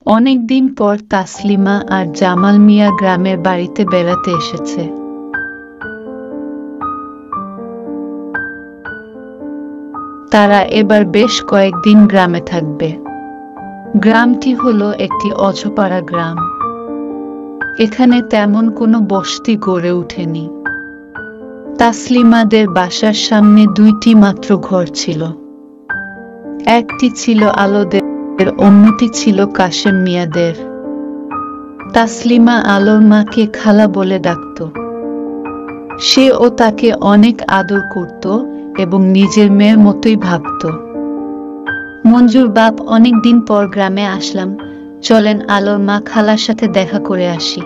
অনেকদিন পর তাসলিমা আর জামাল মিয়া গ্রামের বাড়িতে বেড়াতে এসেছে। তারা এবার বেশ কয়েকদিন গ্রামে থাকবে। গ্রামটি হলো একটি অজপাড়া গ্রাম। এখানে তেমন কোনো বসতি গড়ে ওঠেনি। তাসলিমাদের বাসার সামনে দুইটি মাত্র ঘর ছিল। একটি ছিল আলোদের, অন্যটি ছিল কাশেম মিয়াদের। তাসলিমা আলোর মাকে খালা বলে ডাকত। সে ও তাকে অনেক আদর করত এবং নিজের মেয়ের মতোই ভাবত। মঞ্জুর বাপ, অনেক দিন পর গ্রামে আসলাম, চলেন আলোর মা খালার সাথে দেখা করে আসি।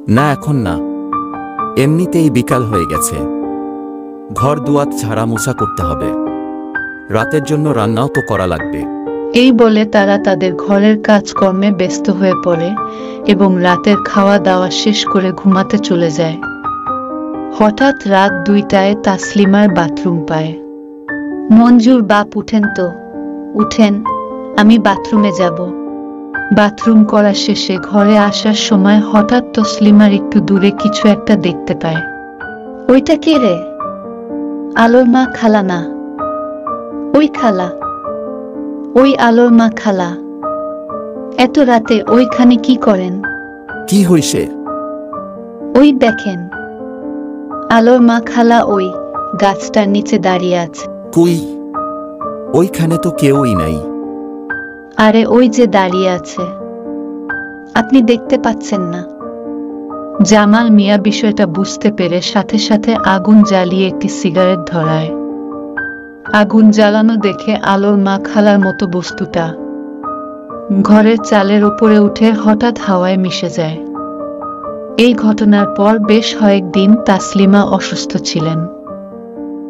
না, এখন না, এমনিতেই বিকাল হয়ে গেছে। ঘর দুয়ার ঝাড়া মোছা করতে হবে, রাতের জন্য রান্নাও তো করা লাগবে। এই বলে তারা তাদের ঘরের কাজকর্মে ব্যস্ত হয়ে পড়ে এবং রাতের খাওয়া দাওয়া শেষ করে ঘুমাতে চলে যায়। হঠাৎ রাত 2টায় তাসলিমার বাথরুম পায়। মঞ্জুর বাপ, উঠেন তো, উঠেন, আমি বাথরুমে যাব। বাথরুম করা শেষে ঘরে আসার সময় হঠাৎ তাসলিমার একটু দূরে কিছু একটা দেখতে পায়। ওইটা কে রে? আলোর মা খালা না? ওই খালা, ওই আলোর মা খালা। এত রাতে ওইখানে কি করেন? কি হইছে? ওই দেখেন, আলোর মা খালা ওই গাছটার নিচে দাঁড়িয়ে আছে। কই? ওইখানে তো কেউই নাই। আরে ওই যে দাঁড়িয়ে আছে, আপনি দেখতে পাচ্ছেন না? জামাল মিয়া বিষয়টা বুঝতে পেরে সাথে সাথে আগুন জ্বালিয়ে একটি সিগারেট ধরায়। আগুন জ্বালানো দেখে আলোর মা খালার মতো বস্তুটা ঘরের চালের উপরে উঠে হঠাৎ হাওয়ায় মিশে যায়। এই ঘটনার পর বেশ কয়েকদিন তাসলিমা অসুস্থ ছিলেন।